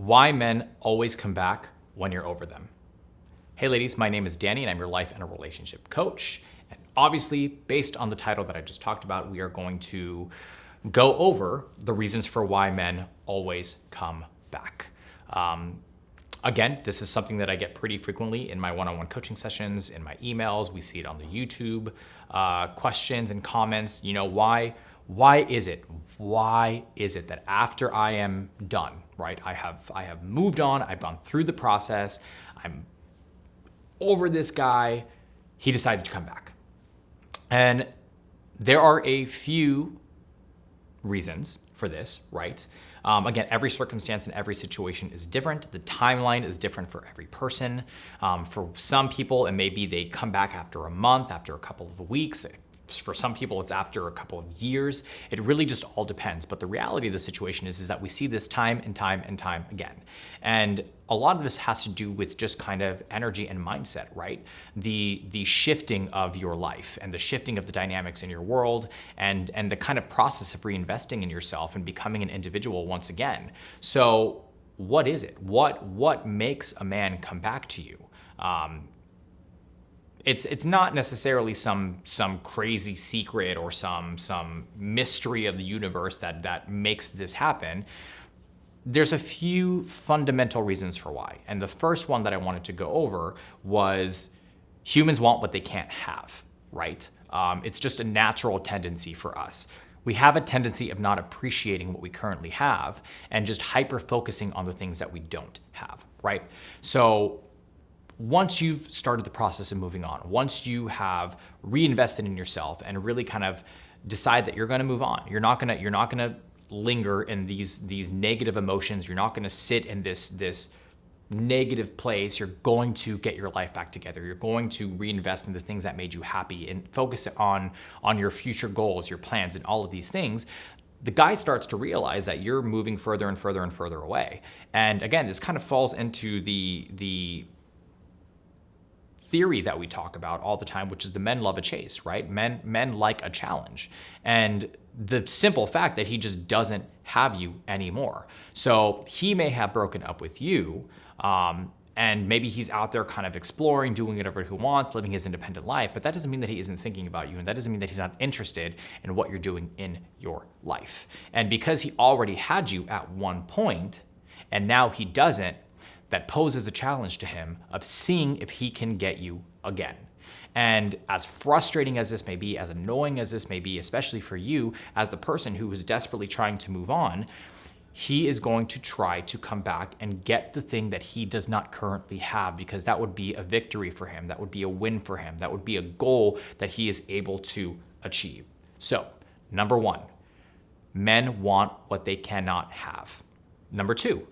Why men always come back when you're over them. Hey ladies, my name is Danny and I'm your life and a relationship coach. And obviously, based on the title that I just talked about, we are going to go over the reasons for why men always come back. Again, this is something that I get pretty frequently in my one-on-one coaching sessions, in my emails. We see it on the YouTube questions and comments. You know, why is it that after I am done, right? I have moved on, I've gone through the process, I'm over this guy, he decides to come back. And there are a few reasons for this, right? Again, every circumstance and every situation is different. The timeline is different for every person. For some people, it may be they come back after a month, after a couple of weeks. For some people, it's after a couple of years. It really just all depends. But the reality of the situation is that we see this time and time and time again. And a lot of this has to do with just kind of energy and mindset, right? The shifting of your life and the shifting of the dynamics in your world and the kind of process of reinvesting in yourself and becoming an individual once again. So what is it? What makes a man come back to you? It's not necessarily some crazy secret or some mystery of the universe that makes this happen. There's a few fundamental reasons for why. And the first one that I wanted to go over was humans want what they can't have, right? It's just a natural tendency for us. We have a tendency of not appreciating what we currently have and just hyper-focusing on the things that we don't have, right? So once you've started the process of moving on, once you have reinvested in yourself and really kind of decide that you're going to move on, you're not going to linger in these negative emotions. You're not going to sit in this negative place. You're going to get your life back together. You're going to reinvest in the things that made you happy and focus on your future goals, your plans, and all of these things. The guy starts to realize that you're moving further and further and further away. And again, this kind of falls into the theory that we talk about all the time, which is the men love a chase, right? Men like a challenge. And the simple fact that he just doesn't have you anymore. So he may have broken up with you, and maybe he's out there kind of exploring, doing whatever he wants, living his independent life, but that doesn't mean that he isn't thinking about you, and that doesn't mean that he's not interested in what you're doing in your life. And because he already had you at one point, and now he doesn't, that poses a challenge to him of seeing if he can get you again. And as frustrating as this may be, as annoying as this may be, especially for you as the person who is desperately trying to move on, he is going to try to come back and get the thing that he does not currently have, because that would be a victory for him. That would be a win for him. That would be a goal that he is able to achieve. So, number one, men want what they cannot have. Number two,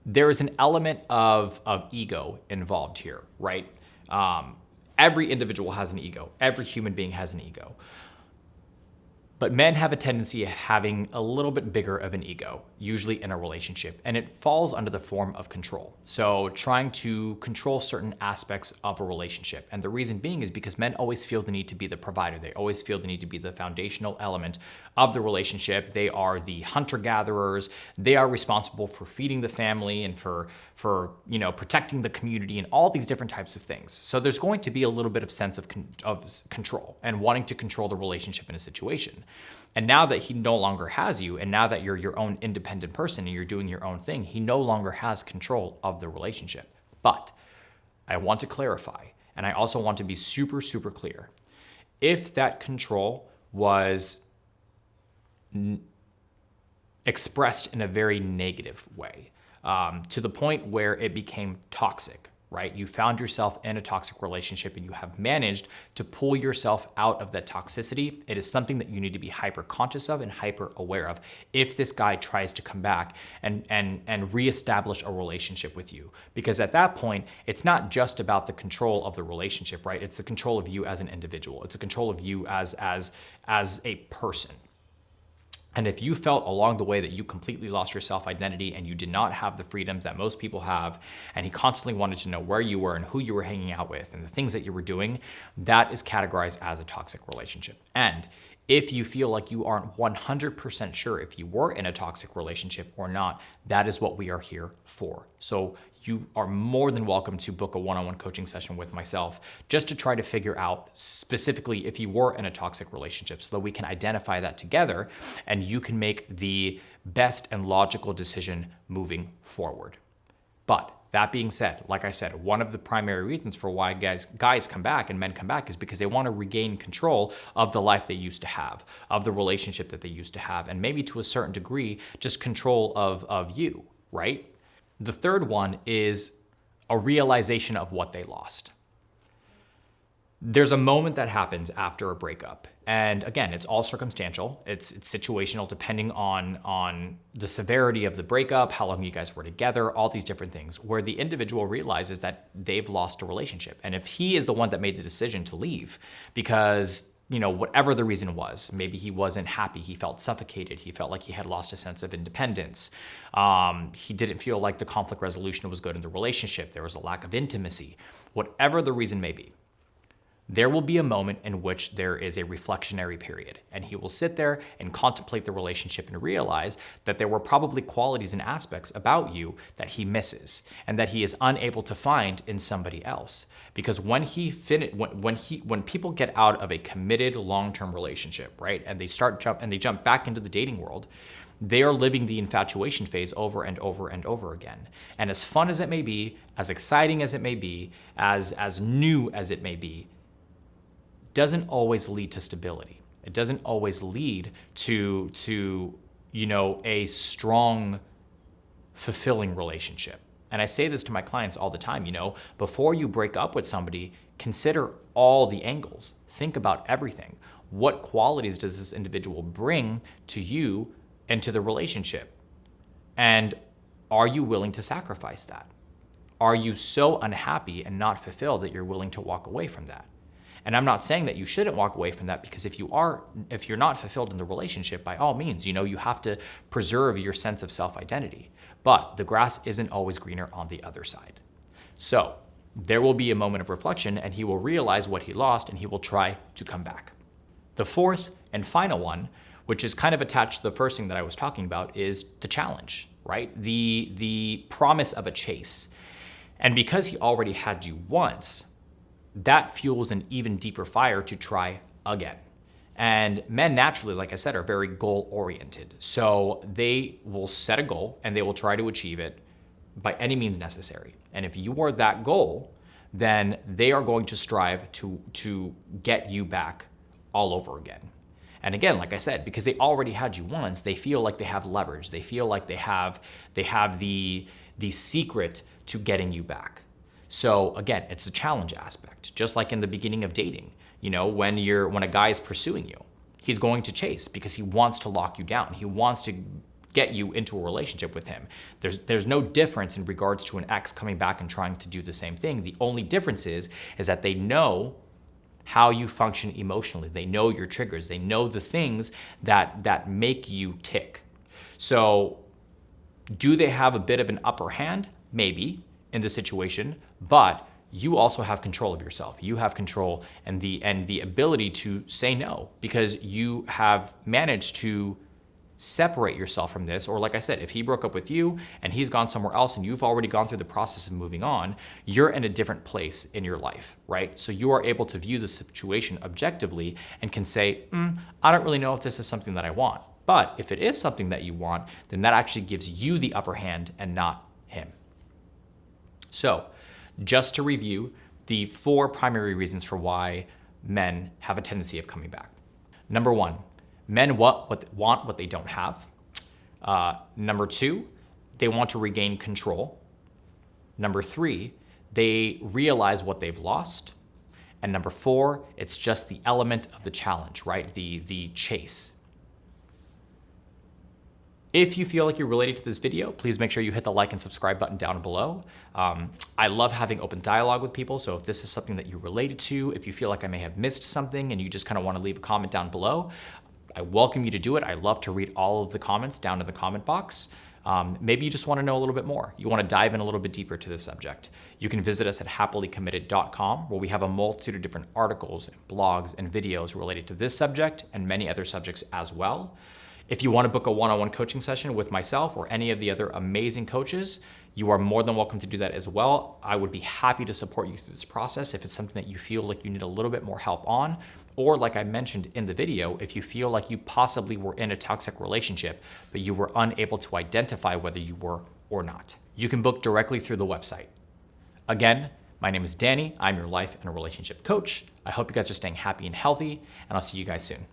there is an element of ego involved here, right? Every individual has an ego. Every human being has an ego. But men have a tendency of having a little bit bigger of an ego, usually in a relationship, and it falls under the form of control. So trying to control certain aspects of a relationship. And the reason being is because men always feel the need to be the provider. They always feel the need to be the foundational element of the relationship. They are the hunter-gatherers. They are responsible for feeding the family and for protecting the community and all these different types of things. So there's going to be a little bit of sense of control and wanting to control the relationship in a situation. And now that he no longer has you, and now that you're your own independent person and you're doing your own thing, he no longer has control of the relationship. But I want to clarify, and I also want to be super, super clear. If that control was expressed in a very negative way, to the point where it became toxic, right? You found yourself in a toxic relationship and you have managed to pull yourself out of that toxicity. It is something that you need to be hyper conscious of and hyper aware of if this guy tries to come back and reestablish a relationship with you. Because at that point, it's not just about the control of the relationship, right? It's the control of you as an individual. It's a control of you as a person. And if you felt along the way that you completely lost your self-identity and you did not have the freedoms that most people have, and he constantly wanted to know where you were and who you were hanging out with and the things that you were doing, that is categorized as a toxic relationship. And If you feel like you aren't 100% sure if you were in a toxic relationship or not, that is what we are here for. So you are more than welcome to book a one-on-one coaching session with myself just to try to figure out specifically if you were in a toxic relationship so that we can identify that together and you can make the best and logical decision moving forward. But that being said, like I said, one of the primary reasons for why guys come back and men come back is because they want to regain control of the life they used to have, of the relationship that they used to have, and maybe to a certain degree, just control of you, right? The third one is a realization of what they lost. There's a moment that happens after a breakup. And again, it's all circumstantial. It's situational depending on the severity of the breakup, how long you guys were together, all these different things, where the individual realizes that they've lost a relationship. And if he is the one that made the decision to leave because, whatever the reason was, maybe he wasn't happy, he felt suffocated, he felt like he had lost a sense of independence, he didn't feel like the conflict resolution was good in the relationship, there was a lack of intimacy, whatever the reason may be, there will be a moment in which there is a reflectionary period, and he will sit there and contemplate the relationship and realize that there were probably qualities and aspects about you that he misses and that he is unable to find in somebody else. Because when people get out of a committed long-term relationship, right, and they jump back into the dating world, they are living the infatuation phase over and over and over again. And as fun as it may be, as exciting as it may be, as new as it may be, doesn't always lead to stability. It doesn't always lead to a strong, fulfilling relationship. And I say this to my clients all the time, before you break up with somebody, consider all the angles. Think about everything. What qualities does this individual bring to you and to the relationship? And are you willing to sacrifice that? Are you so unhappy and not fulfilled that you're willing to walk away from that? And I'm not saying that you shouldn't walk away from that, because if you're not fulfilled in the relationship, by all means, you have to preserve your sense of self-identity. But the grass isn't always greener on the other side. So there will be a moment of reflection, and he will realize what he lost, and he will try to come back. The fourth and final one, which is kind of attached to the first thing that I was talking about, is the challenge, right? The promise of a chase. And because he already had you once, that fuels an even deeper fire to try again. And men naturally, like I said, are very goal-oriented. So they will set a goal and they will try to achieve it by any means necessary. And if you are that goal, then they are going to strive to get you back all over again. And again, like I said, because they already had you once, they feel like they have leverage. They feel like they have the secret to getting you back. So again, it's a challenge aspect, just like in the beginning of dating. When a guy is pursuing you, he's going to chase because he wants to lock you down. He wants to get you into a relationship with him. There's no difference in regards to an ex coming back and trying to do the same thing. The only difference is that they know how you function emotionally. They know your triggers. They know the things that make you tick. So do they have a bit of an upper hand? Maybe in the situation, but you also have control of yourself. You have control and the ability to say no, because you have managed to separate yourself from this. Or like I said, if he broke up with you and he's gone somewhere else and you've already gone through the process of moving on, you're in a different place in your life, right? So you are able to view the situation objectively and can say, I don't really know if this is something that I want. But if it is something that you want, then that actually gives you the upper hand and not him. So just to review the 4 primary reasons for why men have a tendency of coming back. Number 1, men want what they don't have. Number 2, they want to regain control. Number 3, they realize what they've lost. And number 4, it's just the element of the challenge, right? The chase. If you feel like you're related to this video, please make sure you hit the like and subscribe button down below. I love having open dialogue with people, so if this is something that you're related to, if you feel like I may have missed something and you just kind of want to leave a comment down below, I welcome you to do it. I love to read all of the comments down in the comment box. Maybe you just want to know a little bit more. You want to dive in a little bit deeper to this subject. You can visit us at happilycommitted.com, where we have a multitude of different articles, blogs, and videos related to this subject and many other subjects as well. If you want to book a one-on-one coaching session with myself or any of the other amazing coaches, you are more than welcome to do that as well. I would be happy to support you through this process if it's something that you feel like you need a little bit more help on. Or like I mentioned in the video, if you feel like you possibly were in a toxic relationship, but you were unable to identify whether you were or not. You can book directly through the website. Again, my name is Danny. I'm your life and relationship coach. I hope you guys are staying happy and healthy, and I'll see you guys soon.